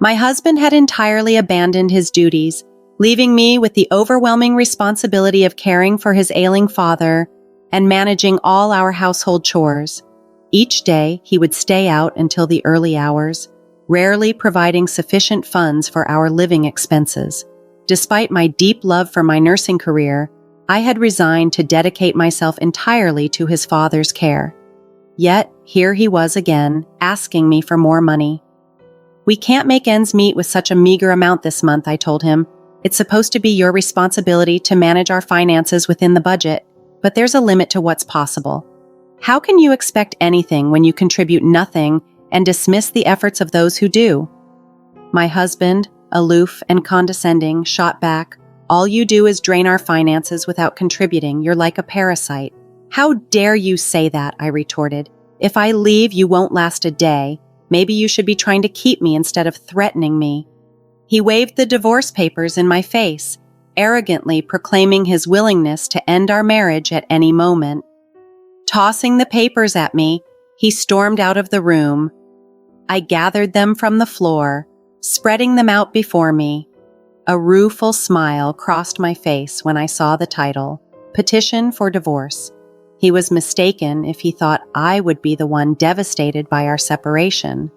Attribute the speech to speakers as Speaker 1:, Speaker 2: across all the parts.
Speaker 1: My husband had entirely abandoned his duties, leaving me with the overwhelming responsibility of caring for his ailing father and managing all our household chores. Each day, he would stay out until the early hours, rarely providing sufficient funds for our living expenses. Despite my deep love for my nursing career, I had resigned to dedicate myself entirely to his father's care. Yet, here he was again, asking me for more money. "We can't make ends meet with such a meager amount this month," I told him. "It's supposed to be your responsibility to manage our finances within the budget, but there's a limit to what's possible. How can you expect anything when you contribute nothing and dismiss the efforts of those who do?" My husband, aloof and condescending, shot back, "All you do is drain our finances without contributing. You're like a parasite." "How dare you say that?" I retorted. "If I leave, you won't last a day. Maybe you should be trying to keep me instead of threatening me." He waved the divorce papers in my face, arrogantly proclaiming his willingness to end our marriage at any moment. Tossing the papers at me, he stormed out of the room. I gathered them from the floor, spreading them out before me. A rueful smile crossed my face when I saw the title, Petition for Divorce. He was mistaken if he thought I would be the one devastated by our separation.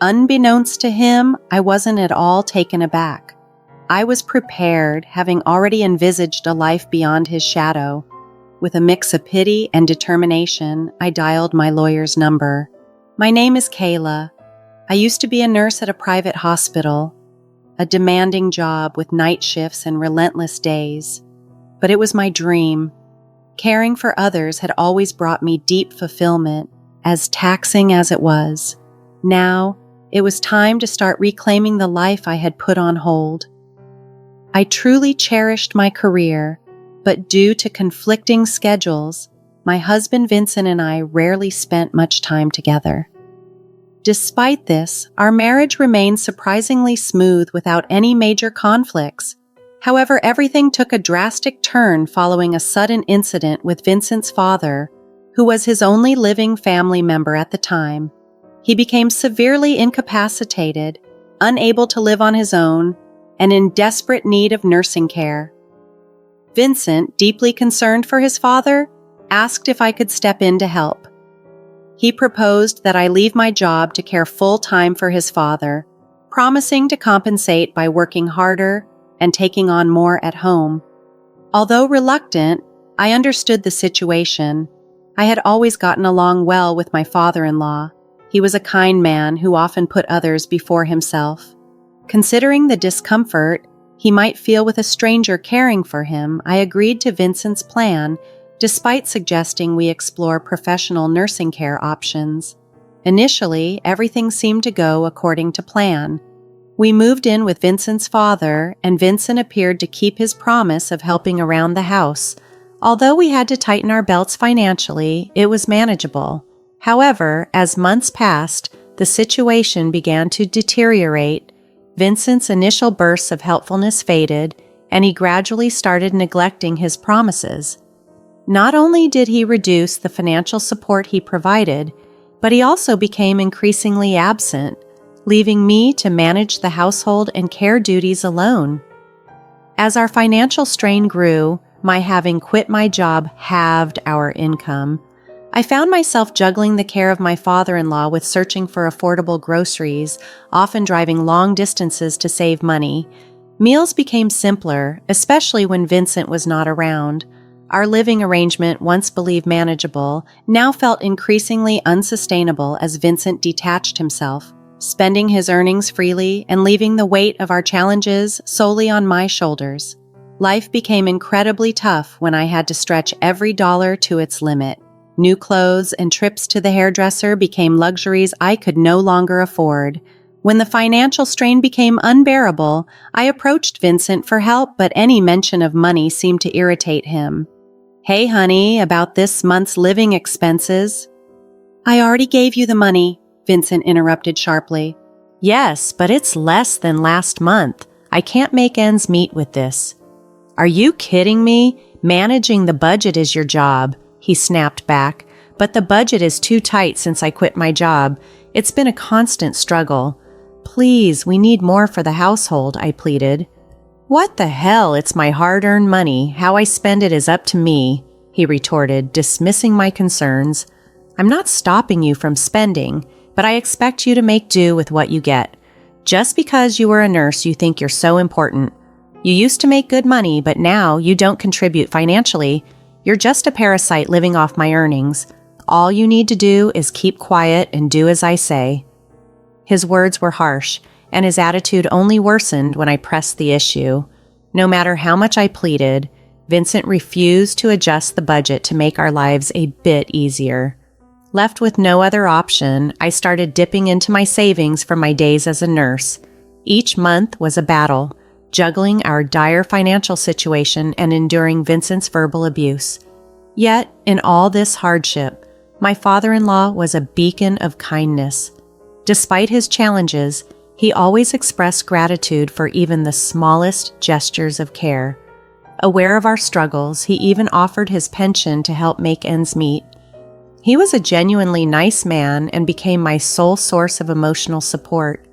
Speaker 1: Unbeknownst to him, I wasn't at all taken aback. I was prepared, having already envisaged a life beyond his shadow. With a mix of pity and determination, I dialed my lawyer's number. "My name is Kayla. I used to be a nurse at a private hospital, a demanding job with night shifts and relentless days. But it was my dream. Caring for others had always brought me deep fulfillment, as taxing as it was. Now, it was time to start reclaiming the life I had put on hold. I truly cherished my career, but due to conflicting schedules, my husband Vincent and I rarely spent much time together. Despite this, our marriage remained surprisingly smooth without any major conflicts. However, everything took a drastic turn following a sudden incident with Vincent's father, who was his only living family member at the time. He became severely incapacitated, unable to live on his own, and in desperate need of nursing care. Vincent, deeply concerned for his father, asked if I could step in to help. He proposed that I leave my job to care full-time for his father, promising to compensate by working harder and taking on more at home. Although reluctant, I understood the situation. I had always gotten along well with my father-in-law. He was a kind man who often put others before himself. Considering the discomfort he might feel with a stranger caring for him, I agreed to Vincent's plan, despite suggesting we explore professional nursing care options. Initially, everything seemed to go according to plan. We moved in with Vincent's father, and Vincent appeared to keep his promise of helping around the house. Although we had to tighten our belts financially, it was manageable. However, as months passed, the situation began to deteriorate. Vincent's initial bursts of helpfulness faded, and he gradually started neglecting his promises. Not only did he reduce the financial support he provided, but he also became increasingly absent, leaving me to manage the household and care duties alone. As our financial strain grew, my having quit my job halved our income. I found myself juggling the care of my father-in-law with searching for affordable groceries, often driving long distances to save money. Meals became simpler, especially when Vincent was not around. Our living arrangement, once believed manageable, now felt increasingly unsustainable as Vincent detached himself, spending his earnings freely and leaving the weight of our challenges solely on my shoulders. Life became incredibly tough when I had to stretch every dollar to its limit. New clothes and trips to the hairdresser became luxuries I could no longer afford. When the financial strain became unbearable, I approached Vincent for help, but any mention of money seemed to irritate him. "Hey, honey, about this month's living expenses." "I already gave you the money," Vincent interrupted sharply. "Yes, but it's less than last month. I can't make ends meet with this." "Are you kidding me? Managing the budget is your job," he snapped back. "But the budget is too tight since I quit my job. It's been a constant struggle. "Please, we need more for the household," I pleaded. "What the hell? It's my hard-earned money. How I spend it is up to me," he retorted, dismissing my concerns. "I'm not stopping you from spending, but I expect you to make do with what you get. Just because you were a nurse, you think you're so important. You used to make good money, but now you don't contribute financially. You're just a parasite living off my earnings. All you need to do is keep quiet and do as I say." His words were harsh, and his attitude only worsened when I pressed the issue. No matter how much I pleaded, Vincent refused to adjust the budget to make our lives a bit easier. Left with no other option, I started dipping into my savings from my days as a nurse. Each month was a battle, juggling our dire financial situation and enduring Vincent's verbal abuse. Yet, in all this hardship, my father-in-law was a beacon of kindness. Despite his challenges, he always expressed gratitude for even the smallest gestures of care. Aware of our struggles, he even offered his pension to help make ends meet. He was a genuinely nice man and became my sole source of emotional support.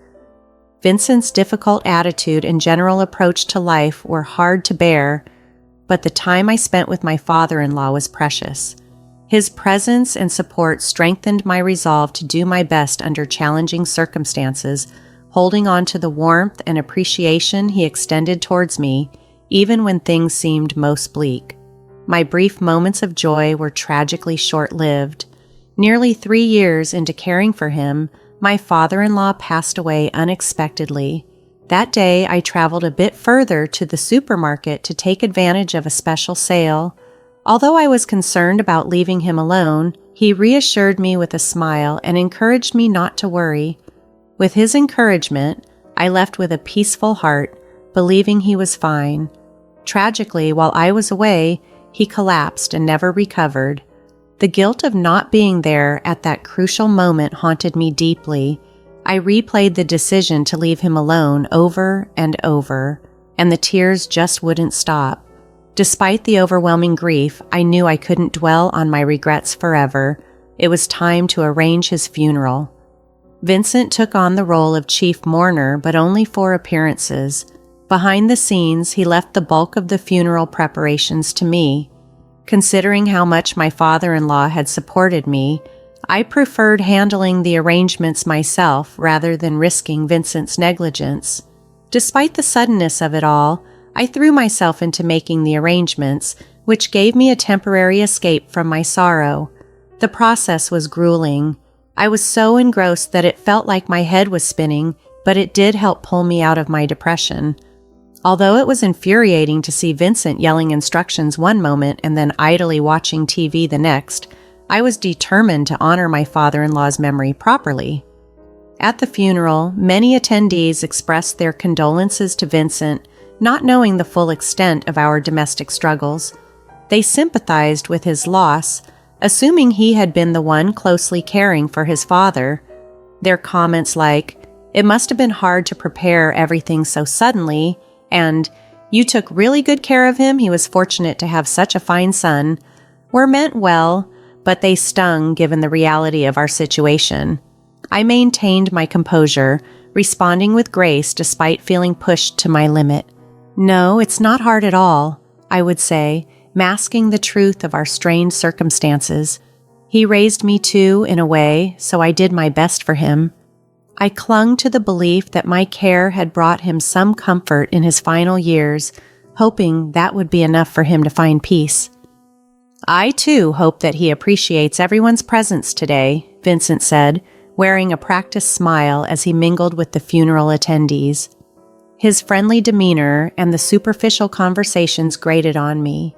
Speaker 1: Vincent's difficult attitude and general approach to life were hard to bear, but the time I spent with my father-in-law was precious. His presence and support strengthened my resolve to do my best under challenging circumstances, holding on to the warmth and appreciation he extended towards me, even when things seemed most bleak. My brief moments of joy were tragically short-lived. Nearly 3 years into caring for him, my father-in-law passed away unexpectedly. That day, I traveled a bit further to the supermarket to take advantage of a special sale. Although I was concerned about leaving him alone, he reassured me with a smile and encouraged me not to worry. With his encouragement, I left with a peaceful heart, believing he was fine. Tragically, while I was away, he collapsed and never recovered. The guilt of not being there at that crucial moment haunted me deeply. I replayed the decision to leave him alone over and over, and the tears just wouldn't stop. Despite the overwhelming grief, I knew I couldn't dwell on my regrets forever. It was time to arrange his funeral. Vincent took on the role of chief mourner, but only for appearances. Behind the scenes, he left the bulk of the funeral preparations to me. Considering how much my father-in-law had supported me, I preferred handling the arrangements myself rather than risking Vincent's negligence. Despite the suddenness of it all, I threw myself into making the arrangements, which gave me a temporary escape from my sorrow. The process was grueling. I was so engrossed that it felt like my head was spinning, but it did help pull me out of my depression. Although it was infuriating to see Vincent yelling instructions one moment and then idly watching TV the next, I was determined to honor my father-in-law's memory properly. At the funeral, many attendees expressed their condolences to Vincent, not knowing the full extent of our domestic struggles. They sympathized with his loss, assuming he had been the one closely caring for his father. Their comments like, "It must have been hard to prepare everything so suddenly," and "You took really good care of him, he was fortunate to have such a fine son," were meant well, but they stung given the reality of our situation. I maintained my composure, responding with grace despite feeling pushed to my limit. "No, it's not hard at all," I would say, masking the truth of our strained circumstances. "He raised me too, in a way, so I did my best for him." I clung to the belief that my care had brought him some comfort in his final years, hoping that would be enough for him to find peace. "I too hope that he appreciates everyone's presence today," Vincent said, wearing a practiced smile as he mingled with the funeral attendees. His friendly demeanor and the superficial conversations grated on me.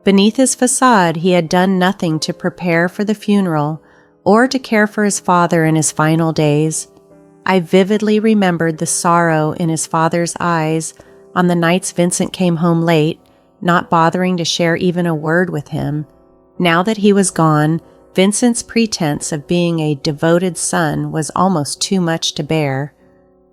Speaker 1: Beneath his facade, he had done nothing to prepare for the funeral or to care for his father in his final days. I vividly remembered the sorrow in his father's eyes on the nights Vincent came home late, not bothering to share even a word with him. Now that he was gone, Vincent's pretense of being a devoted son was almost too much to bear.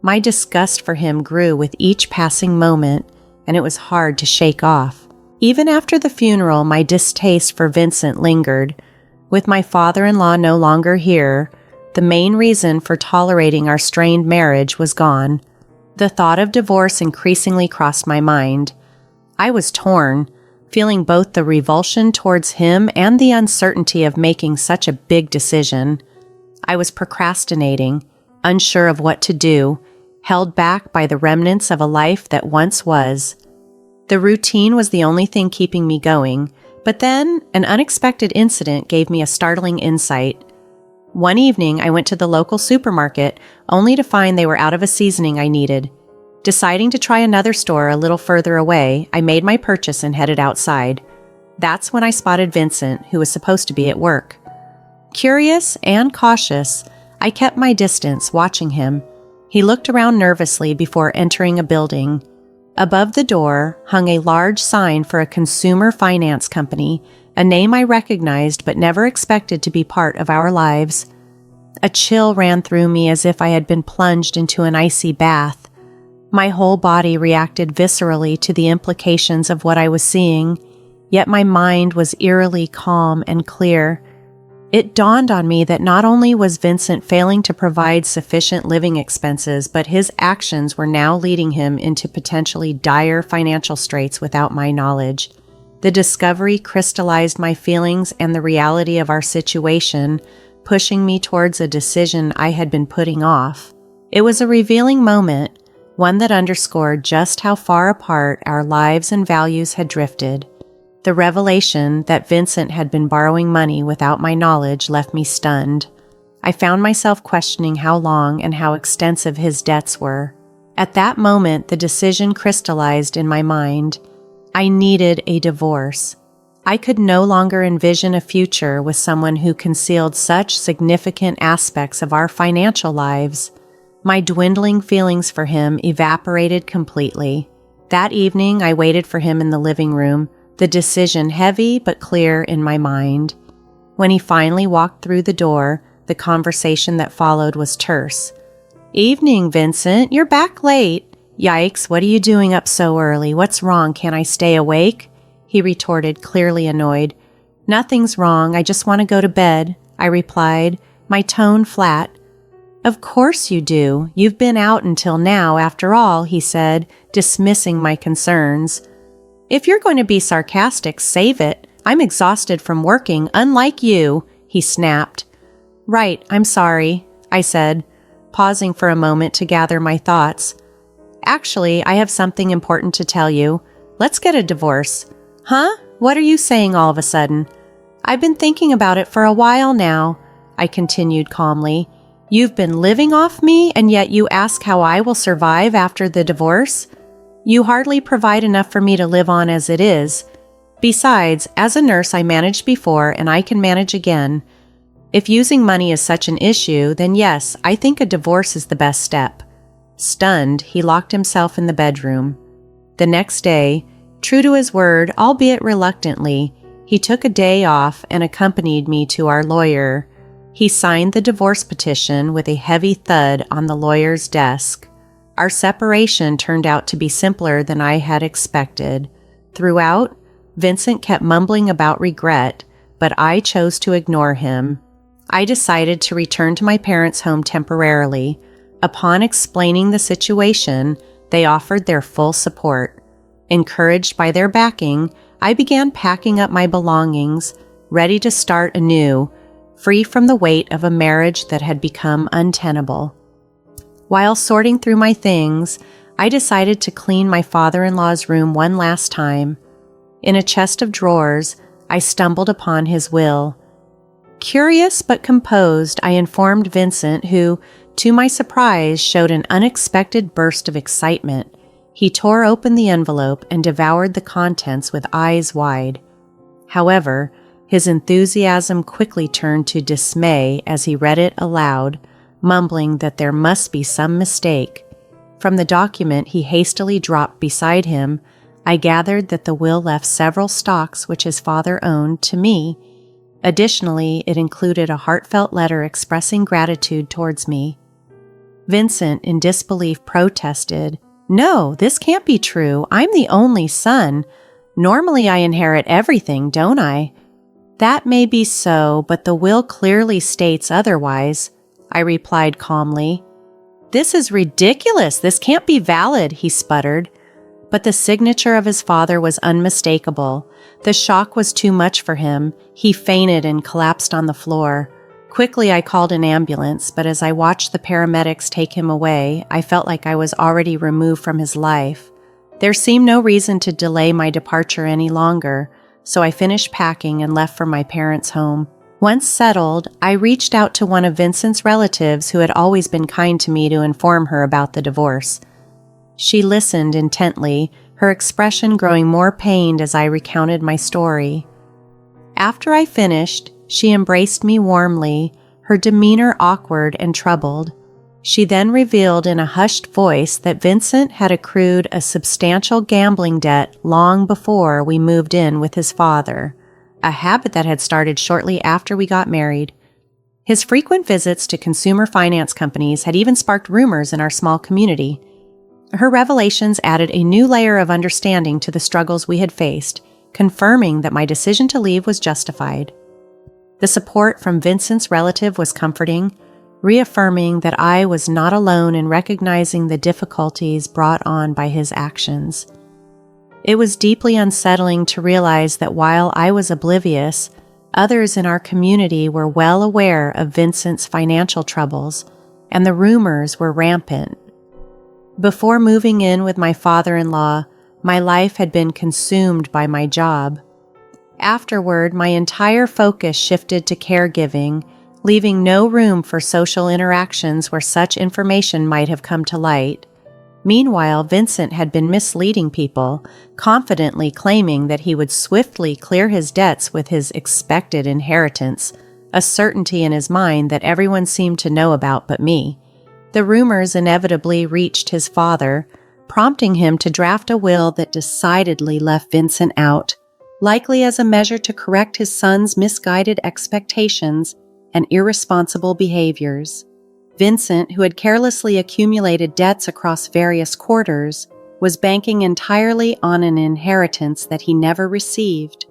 Speaker 1: My disgust for him grew with each passing moment, and it was hard to shake off. Even after the funeral, my distaste for Vincent lingered. With my father-in-law no longer here, The main reason for tolerating our strained marriage was gone. The thought of divorce increasingly crossed my mind. I was torn, feeling both the revulsion towards him and the uncertainty of making such a big decision. I was procrastinating, unsure of what to do, held back by the remnants of a life that once was. The routine was the only thing keeping me going, but then an unexpected incident gave me a startling insight. One evening, I went to the local supermarket, only to find they were out of a seasoning I needed. Deciding to try another store a little further away, I made my purchase and headed outside. That's when I spotted Vincent, who was supposed to be at work. Curious and cautious, I kept my distance, watching him. He looked around nervously before entering a building. Above the door hung a large sign for a consumer finance company, a name I recognized but never expected to be part of our lives. A chill ran through me as if I had been plunged into an icy bath. My whole body reacted viscerally to the implications of what I was seeing, yet my mind was eerily calm and clear. It dawned on me that not only was Vincent failing to provide sufficient living expenses, but his actions were now leading him into potentially dire financial straits without my knowledge. The discovery crystallized my feelings and the reality of our situation, pushing me towards a decision I had been putting off. It was a revealing moment, one that underscored just how far apart our lives and values had drifted. The revelation that Vincent had been borrowing money without my knowledge left me stunned. I found myself questioning how long and how extensive his debts were. At that moment, the decision crystallized in my mind. I needed a divorce. I could no longer envision a future with someone who concealed such significant aspects of our financial lives. My dwindling feelings for him evaporated completely. That evening, I waited for him in the living room, the decision heavy but clear in my mind. When he finally walked through the door, the conversation that followed was terse. "Evening, Vincent. You're back late." "Yikes, what are you doing up so early? What's wrong? Can I stay awake?" he retorted, clearly annoyed. "Nothing's wrong. I just want to go to bed," I replied, my tone flat. "Of course you do. You've been out until now, after all," he said, dismissing my concerns. "If you're going to be sarcastic, save it. I'm exhausted from working, unlike you," he snapped. "Right, I'm sorry," I said, pausing for a moment to gather my thoughts. "Actually, I have something important to tell you. Let's get a divorce." "Huh? What are you saying all of a sudden?" "I've been thinking about it for a while now," I continued calmly. "You've been living off me, and yet you ask how I will survive after the divorce? You hardly provide enough for me to live on as it is. Besides, as a nurse I managed before and I can manage again. If using money is such an issue, then yes, I think a divorce is the best step." Stunned, he locked himself in the bedroom. The next day, true to his word, albeit reluctantly, he took a day off and accompanied me to our lawyer. He signed the divorce petition with a heavy thud on the lawyer's desk. Our separation turned out to be simpler than I had expected. Throughout, Vincent kept mumbling about regret, but I chose to ignore him. I decided to return to my parents' home temporarily. Upon explaining the situation, they offered their full support. Encouraged by their backing, I began packing up my belongings, ready to start anew, free from the weight of a marriage that had become untenable. While sorting through my things, I decided to clean my father-in-law's room one last time. In a chest of drawers, I stumbled upon his will. Curious but composed, I informed Vincent, who, to my surprise, showed an unexpected burst of excitement. He tore open the envelope and devoured the contents with eyes wide. However, his enthusiasm quickly turned to dismay as he read it aloud, mumbling that there must be some mistake. From the document he hastily dropped beside him, I gathered that the will left several stocks which his father owned to me. Additionally, it included a heartfelt letter expressing gratitude towards me. Vincent, in disbelief, protested, "No, this can't be true. I'm the only son. Normally I inherit everything, don't I?" "That may be so, but the will clearly states otherwise," I replied calmly. "This is ridiculous. This can't be valid," he sputtered. But the signature of his father was unmistakable. The shock was too much for him. He fainted and collapsed on the floor. Quickly, I called an ambulance, but as I watched the paramedics take him away, I felt like I was already removed from his life. There seemed no reason to delay my departure any longer, so I finished packing and left for my parents' home. Once settled, I reached out to one of Vincent's relatives who had always been kind to me to inform her about the divorce. She listened intently, her expression growing more pained as I recounted my story. After I finished, she embraced me warmly, her demeanor awkward and troubled. She then revealed in a hushed voice that Vincent had accrued a substantial gambling debt long before we moved in with his father, a habit that had started shortly after we got married. His frequent visits to consumer finance companies had even sparked rumors in our small community. Her revelations added a new layer of understanding to the struggles we had faced, confirming that my decision to leave was justified. The support from Vincent's relative was comforting, reaffirming that I was not alone in recognizing the difficulties brought on by his actions. It was deeply unsettling to realize that while I was oblivious, others in our community were well aware of Vincent's financial troubles, and the rumors were rampant. Before moving in with my father-in-law, my life had been consumed by my job. Afterward, my entire focus shifted to caregiving, leaving no room for social interactions where such information might have come to light. Meanwhile, Vincent had been misleading people, confidently claiming that he would swiftly clear his debts with his expected inheritance, a certainty in his mind that everyone seemed to know about but me. The rumors inevitably reached his father, prompting him to draft a will that decidedly left Vincent out, likely as a measure to correct his son's misguided expectations and irresponsible behaviors. Vincent, who had carelessly accumulated debts across various quarters, was banking entirely on an inheritance that he never received.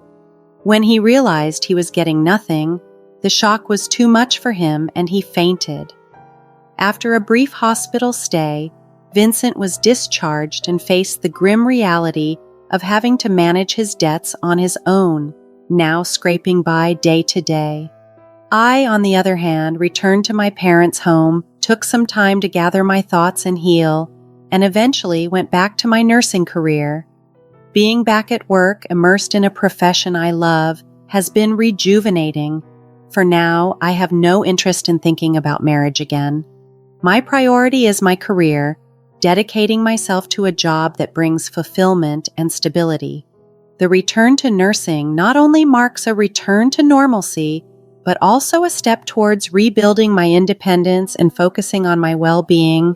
Speaker 1: When he realized he was getting nothing, the shock was too much for him and he fainted. After a brief hospital stay, Vincent was discharged and faced the grim reality of having to manage his debts on his own, now scraping by day to day. I, on the other hand, returned to my parents' home, took some time to gather my thoughts and heal, and eventually went back to my nursing career. Being back at work, immersed in a profession I love, has been rejuvenating. For now, I have no interest in thinking about marriage again. My priority is my career, dedicating myself to a job that brings fulfillment and stability. The return to nursing not only marks a return to normalcy, but also a step towards rebuilding my independence and focusing on my well-being